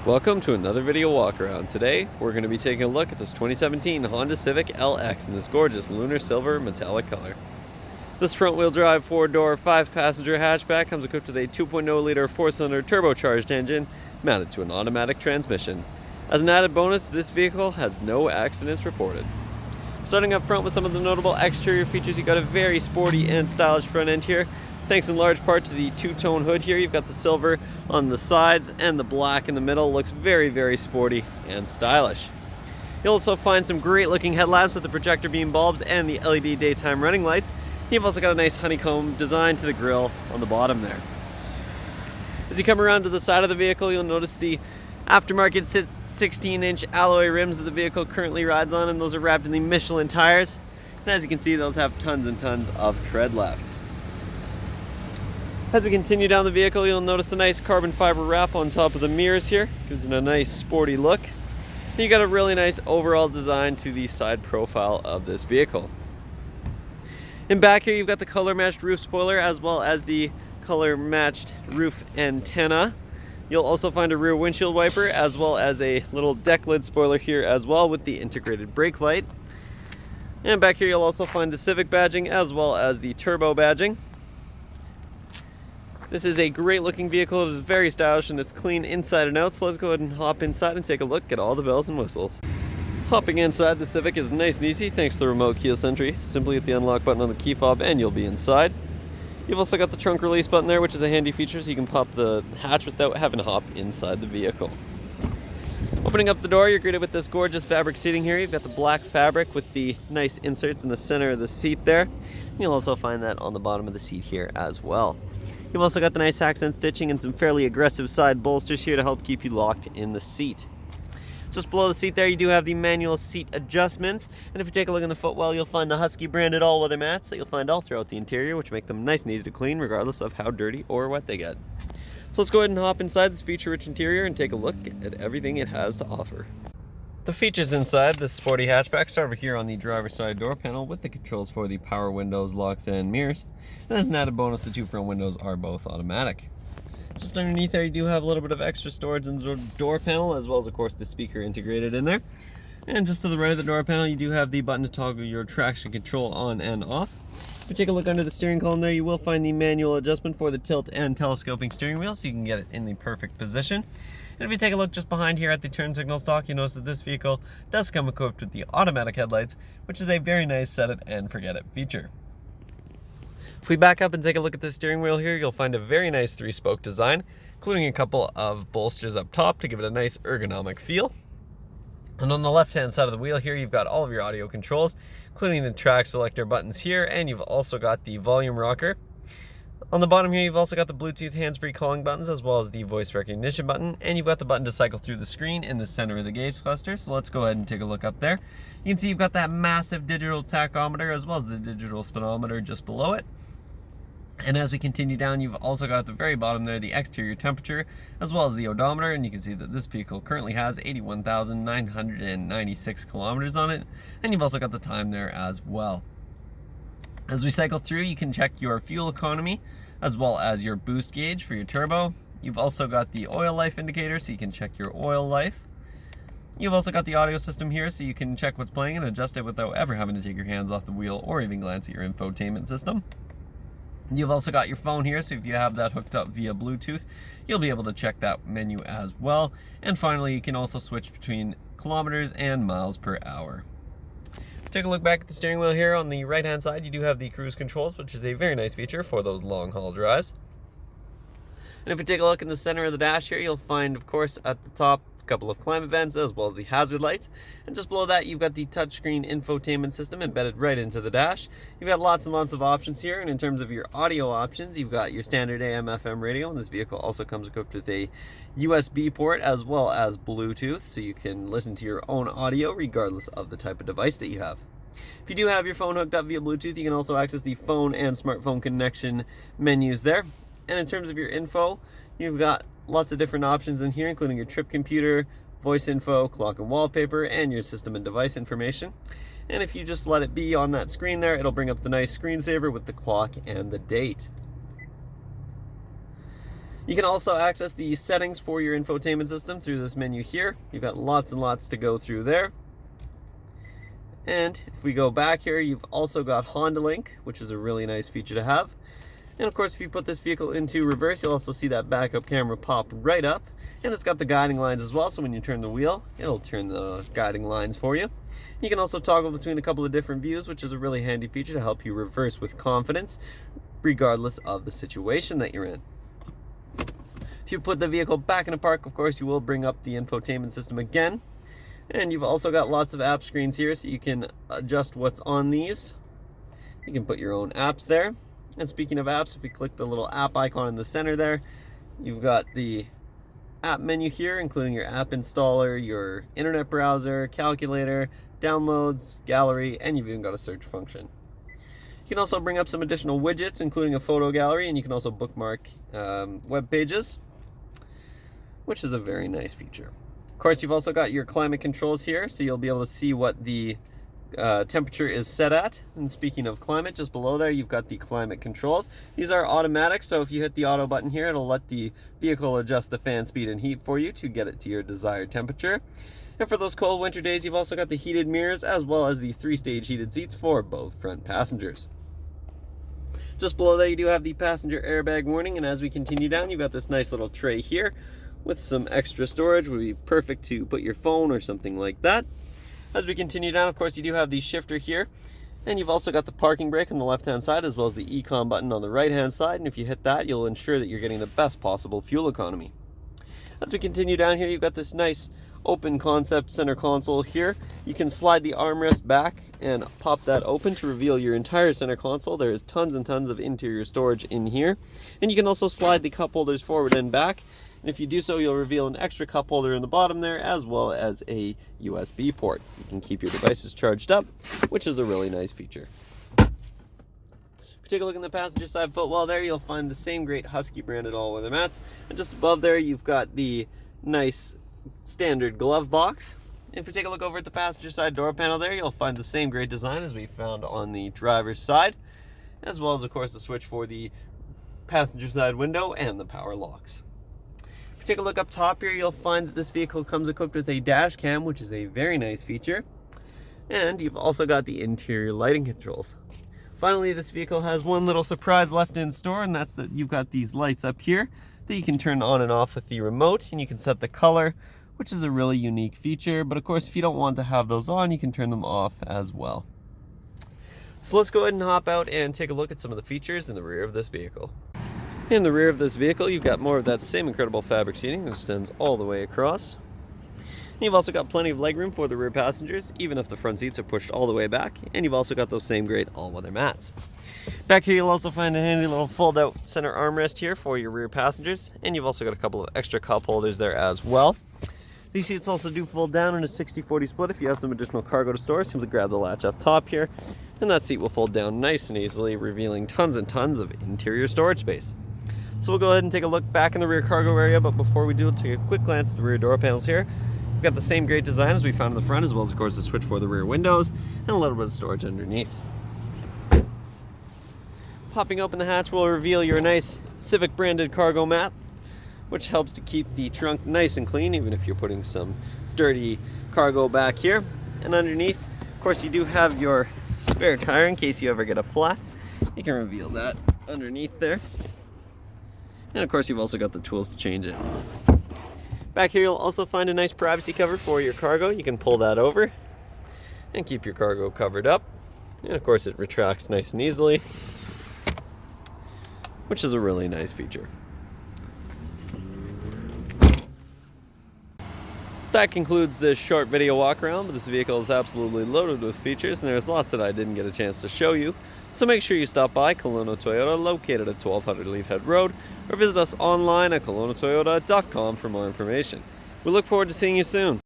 Welcome to another video walk around. Today we're going to be taking a look at this 2017 Honda Civic LX in this gorgeous lunar silver metallic color. This front wheel drive 4-door 5-passenger hatchback comes equipped with a 2.0 liter 4-cylinder turbocharged engine mounted to an automatic transmission. As an added bonus, this vehicle has no accidents reported. Starting up front with some of the notable exterior features, you've got a very sporty and stylish front end here. Thanks in large part to the two-tone hood here, you've got the silver on the sides and the black in the middle. Looks very, very sporty and stylish. You'll also find some great looking headlamps with the projector beam bulbs and the LED daytime running lights. You've also got a nice honeycomb design to the grille on the bottom there. As you come around to the side of the vehicle, you'll notice the Aftermarket 16-inch alloy rims that the vehicle currently rides on, and those are wrapped in the Michelin tires. And as you can see, those have tons and tons of tread left. As we continue down the vehicle, you'll notice the nice carbon fiber wrap on top of the mirrors here. Gives it a nice sporty look. And you got a really nice overall design to the side profile of this vehicle. In back here, you've got the color matched roof spoiler as well as the color matched roof antenna. You'll also find a rear windshield wiper as well as a little deck lid spoiler here as well with the integrated brake light. And back here, you'll also find the Civic badging as well as the Turbo badging. This is a great looking vehicle. It is very stylish and it's clean inside and out, so let's go ahead and hop inside and take a look at all the bells and whistles. Hopping inside the Civic is nice and easy thanks to the remote keyless entry. Simply hit the unlock button on the key fob and you'll be inside. You've also got the trunk release button there, which is a handy feature so you can pop the hatch without having to hop inside the vehicle. Opening up the door, you're greeted with this gorgeous fabric seating here. You've got the black fabric with the nice inserts in the center of the seat there. You'll also find that on the bottom of the seat here as well. You've also got the nice accent stitching and some fairly aggressive side bolsters here to help keep you locked in the seat. Just below the seat there, you do have the manual seat adjustments, and if you take a look in the footwell, you'll find the Husky branded all-weather mats that you'll find all throughout the interior, which make them nice and easy to clean regardless of how dirty or wet they get. So let's go ahead and hop inside this feature-rich interior and take a look at everything it has to offer. The features inside this sporty hatchback start over here on the driver's side door panel with the controls for the power windows, locks, and mirrors. And as an added bonus, the two front windows are both automatic. Just underneath there, you do have a little bit of extra storage in the door panel, as well as, of course, the speaker integrated in there. And just to the right of the door panel, you do have the button to toggle your traction control on and off. If you take a look under the steering column there, you will find the manual adjustment for the tilt and telescoping steering wheel, so you can get it in the perfect position. And if you take a look just behind here at the turn signal stalk, you notice that this vehicle does come equipped with the automatic headlights, which is a very nice set it and forget it feature. If we back up and take a look at the steering wheel here, you'll find a very nice 3-spoke design, including a couple of bolsters up top to give it a nice ergonomic feel. And on the left-hand side of the wheel here, you've got all of your audio controls, including the track selector buttons here, and you've also got the volume rocker. On the bottom here, you've also got the Bluetooth hands-free calling buttons, as well as the voice recognition button, and you've got the button to cycle through the screen in the center of the gauge cluster. So let's go ahead and take a look up there. You can see you've got that massive digital tachometer, as well as the digital speedometer just below it. And as we continue down, you've also got at the very bottom there the exterior temperature, as well as the odometer, and you can see that this vehicle currently has 81,996 kilometers on it, and you've also got the time there as well. As we cycle through, you can check your fuel economy, as well as your boost gauge for your turbo. You've also got the oil life indicator, so you can check your oil life. You've also got the audio system here, so you can check what's playing and adjust it without ever having to take your hands off the wheel or even glance at your infotainment system. You've also got your phone here, so if you have that hooked up via Bluetooth, you'll be able to check that menu as well. And finally, you can also switch between kilometers and miles per hour. Take a look back at the steering wheel here. On the right hand side, you do have the cruise controls, which is a very nice feature for those long haul drives. And if you take a look in the center of the dash here, you'll find, of course, at the top a couple of climate vents as well as the hazard lights. And just below that, you've got the touchscreen infotainment system embedded right into the dash. You've got lots and lots of options here, and in terms of your audio options, you've got your standard AM FM radio, and this vehicle also comes equipped with a USB port as well as Bluetooth, so you can listen to your own audio regardless of the type of device that you have. If you do have your phone hooked up via Bluetooth, you can also access the phone and smartphone connection menus there. And in terms of your info, you've got lots of different options in here, including your trip computer, voice info, clock and wallpaper, and your system and device information. And if you just let it be on that screen there, it'll bring up the nice screensaver with the clock and the date. You can also access the settings for your infotainment system through this menu here. You've got lots and lots to go through there. And if we go back here, you've also got Honda Link, which is a really nice feature to have. And of course, if you put this vehicle into reverse, you'll also see that backup camera pop right up. And it's got the guiding lines as well, so when you turn the wheel, it'll turn the guiding lines for you. You can also toggle between a couple of different views, which is a really handy feature to help you reverse with confidence, regardless of the situation that you're in. If you put the vehicle back in a park, of course, you will bring up the infotainment system again. And you've also got lots of app screens here, so you can adjust what's on these. You can put your own apps there. And speaking of apps, if we click the little app icon in the center there, you've got the app menu here, including your app installer, your internet browser, calculator, downloads, gallery, and you've even got a search function. You can also bring up some additional widgets, including a photo gallery, and you can also bookmark web pages, which is a very nice feature. Of course, you've also got your climate controls here, so you'll be able to see what the temperature is set at. And speaking of climate, just below there, you've got the climate controls. These are automatic, so if you hit the auto button here, it'll let the vehicle adjust the fan speed and heat for you to get it to your desired temperature. And for those cold winter days, you've also got the heated mirrors as well as the 3-stage heated seats for both front passengers. Just below there, you do have the passenger airbag warning, and as we continue down, you've got this nice little tray here with some extra storage. Would be perfect to put your phone or something like that. As we continue down, of course, you do have the shifter here, and you've also got the parking brake on the left-hand side as well as the econ button on the right-hand side, and if you hit that, you'll ensure that you're getting the best possible fuel economy. As we continue down here, you've got this nice open concept center console here. You can slide the armrest back and pop that open to reveal your entire center console. There is tons and tons of interior storage in here, and you can also slide the cup holders forward and back. And if you do so, you'll reveal an extra cup holder in the bottom there, as well as a USB port. You can keep your devices charged up, which is a really nice feature. If you take a look in the passenger side footwell there, you'll find the same great Husky branded all-weather mats. And just above there, you've got the nice standard glove box. If you take a look over at the passenger side door panel there, you'll find the same great design as we found on the driver's side, as well as, of course, the switch for the passenger side window and the power locks. Take a look up top here, you'll find that this vehicle comes equipped with a dash cam, which is a very nice feature. And you've also got the interior lighting controls. Finally, this vehicle has one little surprise left in store, and that's that you've got these lights up here that you can turn on and off with the remote, and you can set the color, which is a really unique feature. But of course, if you don't want to have those on, you can turn them off as well. So let's go ahead and hop out and take a look at some of the features in the rear of this vehicle. In the rear of this vehicle, you've got more of that same incredible fabric seating that extends all the way across. And you've also got plenty of legroom for the rear passengers, even if the front seats are pushed all the way back. And you've also got those same great all-weather mats. Back here, you'll also find a handy little fold-out center armrest here for your rear passengers. And you've also got a couple of extra cup holders there as well. These seats also do fold down in a 60-40 split. If you have some additional cargo to store, simply grab the latch up top here, and that seat will fold down nice and easily, revealing tons and tons of interior storage space. So we'll go ahead and take a look back in the rear cargo area, but before we do, we'll take a quick glance at the rear door panels here. We've got the same great design as we found in the front, as well as, of course, the switch for the rear windows, and a little bit of storage underneath. Popping open the hatch will reveal your nice Civic branded cargo mat, which helps to keep the trunk nice and clean, even if you're putting some dirty cargo back here. And underneath, of course, you do have your spare tire in case you ever get a flat. You can reveal that underneath there. And of course, you've also got the tools to change it. Back here, you'll also find a nice privacy cover for your cargo. You can pull that over and keep your cargo covered up. And of course, it retracts nice and easily, which is a really nice feature. That concludes this short video walk around, but this vehicle is absolutely loaded with features, and there's lots that I didn't get a chance to show you. So make sure you stop by Kelowna Toyota, located at 1200 Leadhead Road, or visit us online at KelownaToyota.com for more information. We look forward to seeing you soon.